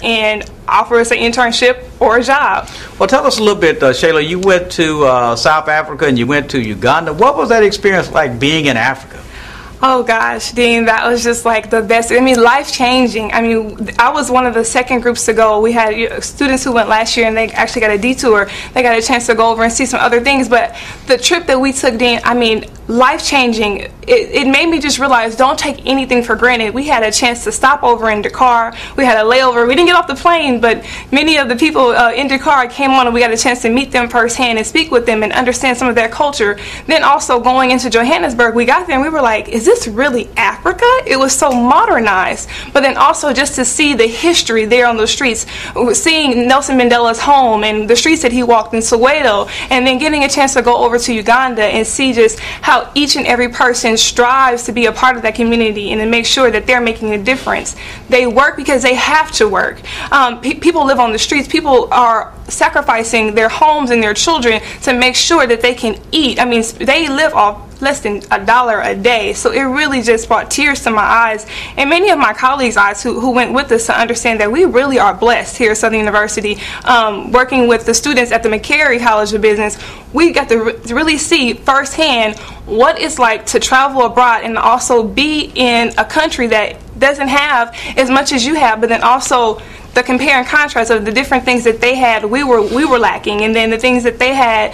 and offer us an internship or a job. Well, tell us a little bit, Shayla. You went to South Africa and you went to Uganda. What was that experience like being in Africa? Oh gosh, Dean, that was just like the best. I mean, life-changing. I mean, I was one of the second groups to go. We had students who went last year, and they actually got a detour. They got a chance to go over and see some other things. But the trip that we took, Dean, I mean, life-changing. It made me just realize, don't take anything for granted. We had a chance to stop over in Dakar. We had a layover. We didn't get off the plane, but many of the people in Dakar came on, and we got a chance to meet them firsthand and speak with them and understand some of their culture. Then also going into Johannesburg, we got there and we were like, is this really Africa? It was so modernized. But then also just to see the history there on the streets, seeing Nelson Mandela's home and the streets that he walked in Soweto, and then getting a chance to go over to Uganda and see just how each and every person strives to be a part of that community and to make sure that they're making a difference. They work because they have to work. People live on the streets. People are sacrificing their homes and their children to make sure that they can eat. I mean, they live off less than $1 a day. So it really just brought tears to my eyes and many of my colleagues' eyes who went with us to understand that we really are blessed here at Southern University. Working with the students at the McCary College of Business, we got to really see firsthand what it's like to travel abroad and also be in a country that doesn't have as much as you have, but then also the compare and contrast of the different things that they had, we were lacking, and then the things that they had,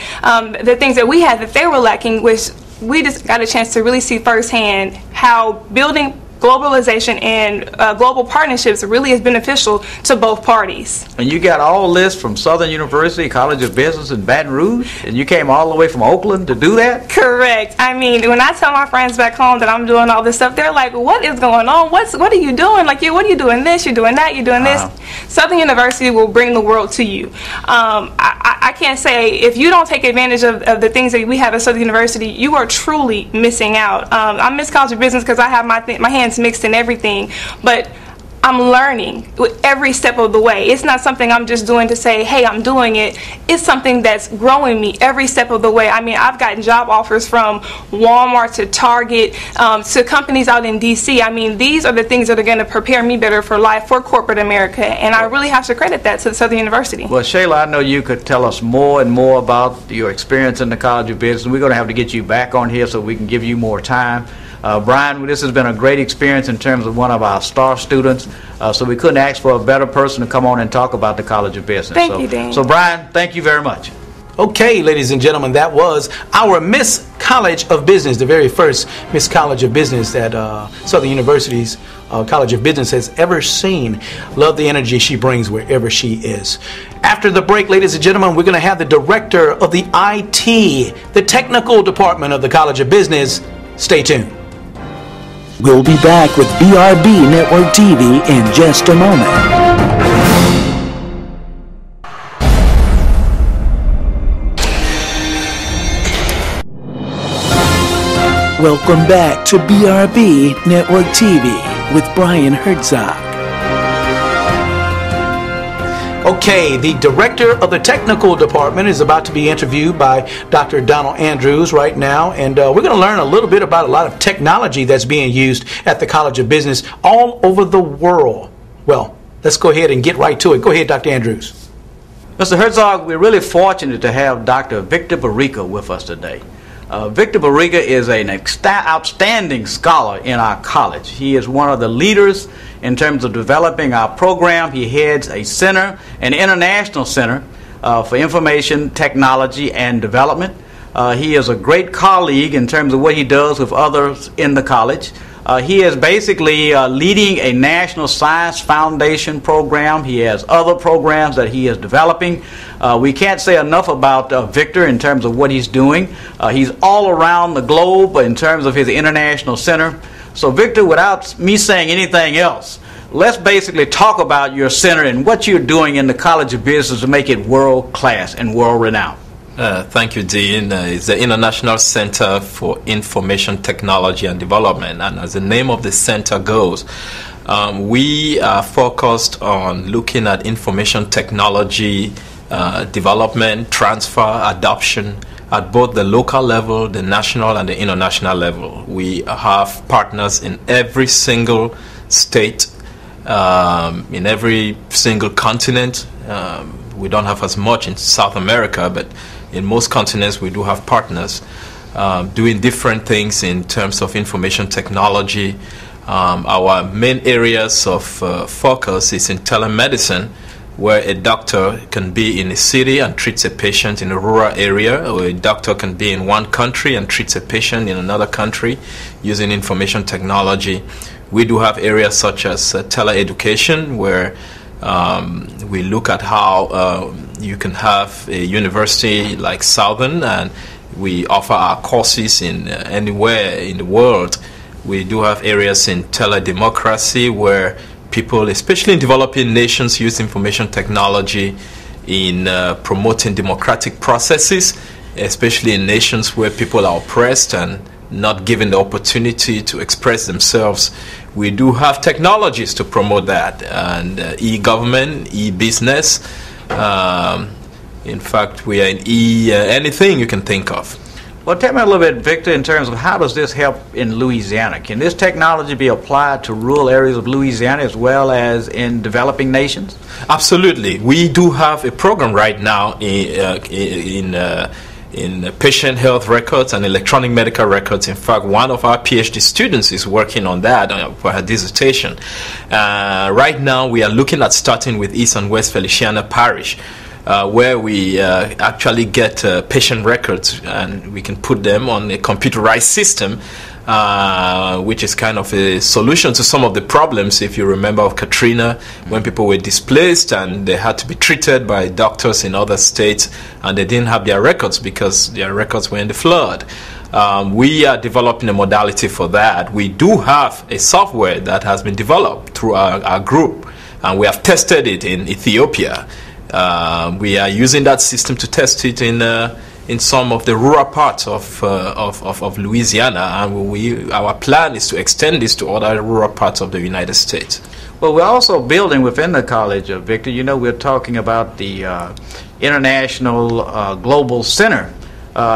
the things that we had that they were lacking, which we just got a chance to really see firsthand how building globalization and global partnerships really is beneficial to both parties. And you got all this from Southern University College of Business in Baton Rouge, and you came all the way from Oakland to do that? Correct. I mean, when I tell my friends back home that I'm doing all this stuff, they're like, what is going on? What are you doing? Like, what are you doing this? You're doing that? You're doing this? Southern University will bring the world to you. I can't say, if you don't take advantage of the things that we have at Southern University, you are truly missing out. I miss College of Business because I have my hands mixed in everything, but I'm learning with every step of the way. It's not something I'm just doing to say, hey, I'm doing it. It's something that's growing me every step of the way. I mean, I've gotten job offers from Walmart to Target to companies out in D.C. I mean, these are the things that are going to prepare me better for life, for corporate America, and I really have to credit that to Southern University. Well, Shayla, I know you could tell us more and more about your experience in the College of Business. We're going to have to get you back on here so we can give you more time. Brian, this has been a great experience in terms of one of our star students, so we couldn't ask for a better person to come on and talk about the College of Business. Thank you, Dan. So, Brian, thank you very much. Okay, ladies and gentlemen, that was our Miss College of Business, the very first Miss College of Business that Southern University's College of Business has ever seen. Love the energy she brings wherever she is. After the break, ladies and gentlemen, we're going to have the director of the IT, the technical department of the College of Business. Stay tuned. We'll be back with BRB Network TV in just a moment. Welcome back to BRB Network TV with Brian Herzog. Okay, the director of the technical department is about to be interviewed by Dr. Donald Andrews right now, and we're going to learn a little bit about a lot of technology that's being used at the College of Business all over the world. Well, let's go ahead and get right to it. Go ahead, Dr. Andrews. Mr. Herzog, we're really fortunate to have Dr. Victor Barica with us today. Victor Barica is an outstanding scholar in our college. He is one of the leaders in terms of developing our program. He heads a center, an international center for information technology and development. He is a great colleague in terms of what he does with others in the college. He is basically leading a National Science Foundation program. He has other programs that he is developing. We can't say enough about Victor in terms of what he's doing. He's all around the globe in terms of his international center. So Victor, without me saying anything else, let's basically talk about your center and what you're doing in the College of Business to make it world-class and world-renowned. Thank you, Dean. It's the International Center for Information Technology and Development, and as the name of the center goes, we are focused on looking at information technology development, transfer, adoption at both the local level, the national, and the international level. We have partners in every single state in every single continent. We don't have as much in South America, but in most continents we do have partners doing different things in terms of information technology. Our main areas of focus is in telemedicine, where a doctor can be in a city and treats a patient in a rural area, or a doctor can be in one country and treats a patient in another country using information technology. We do have areas such as teleeducation, where we look at how you can have a university like Southern, and we offer our courses in anywhere in the world. We do have areas in teledemocracy, where people, especially in developing nations, use information technology in promoting democratic processes, especially in nations where people are oppressed and not given the opportunity to express themselves. We do have technologies to promote that, and e-government, e-business. In fact, we are in anything you can think of. Well, tell me a little bit, Victor, in terms of how does this help in Louisiana? Can this technology be applied to rural areas of Louisiana as well as in developing nations? Absolutely. We do have a program right now in patient health records and electronic medical records. In fact, one of our PhD students is working on that for her dissertation. Right now, we are looking at starting with East and West Feliciana Parish, where we actually get patient records, and we can put them on a computerized system, which is kind of a solution to some of the problems, if you remember, of Katrina, when people were displaced and they had to be treated by doctors in other states, and they didn't have their records because their records were in the flood. We are developing a modality for that. We do have a software that has been developed through our group, and we have tested it in Ethiopia. We are using that system to test it in some of the rural parts of Louisiana, and our plan is to extend this to other rural parts of the United States. Well, we're also building within the college, Victor. You know, we're talking about the International Global Center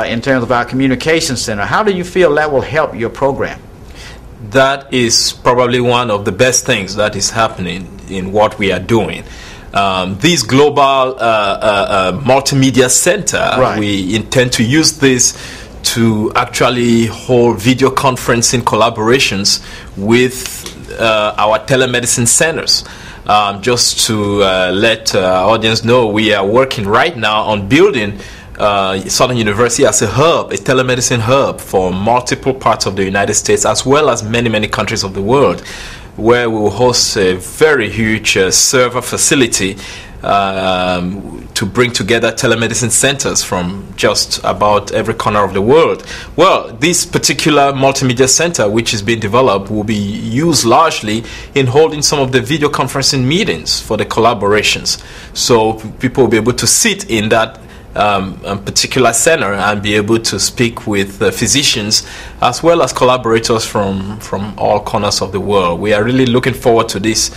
in terms of our communication center. How do you feel that will help your program? That is probably one of the best things that is happening in what we are doing. This global multimedia center, right. We intend to use this to actually hold video conferencing collaborations with our telemedicine centers. Just to let our audience know, we are working right now on building Southern University as a hub, a telemedicine hub for multiple parts of the United States, as well as many, many countries of the world, where we will host a very huge server facility to bring together telemedicine centers from just about every corner of the world. Well, this particular multimedia center, which is being developed, will be used largely in holding some of the video conferencing meetings for the collaborations. So people will be able to sit in that particular center and be able to speak with physicians as well as collaborators from all corners of the world. We are really looking forward to this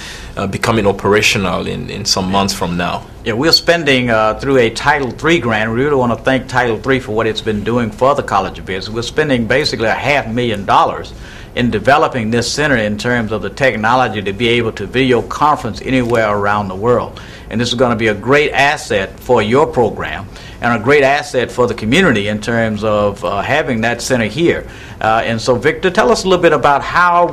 becoming operational in some months from now. Yeah, we're spending through a Title III grant. We really want to thank Title III for what it's been doing for the College of Business. We're spending basically $500,000 in developing this center in terms of the technology to be able to video conference anywhere around the world. And this is going to be a great asset for your program and a great asset for the community in terms of having that center here. And so, Victor, tell us a little bit about how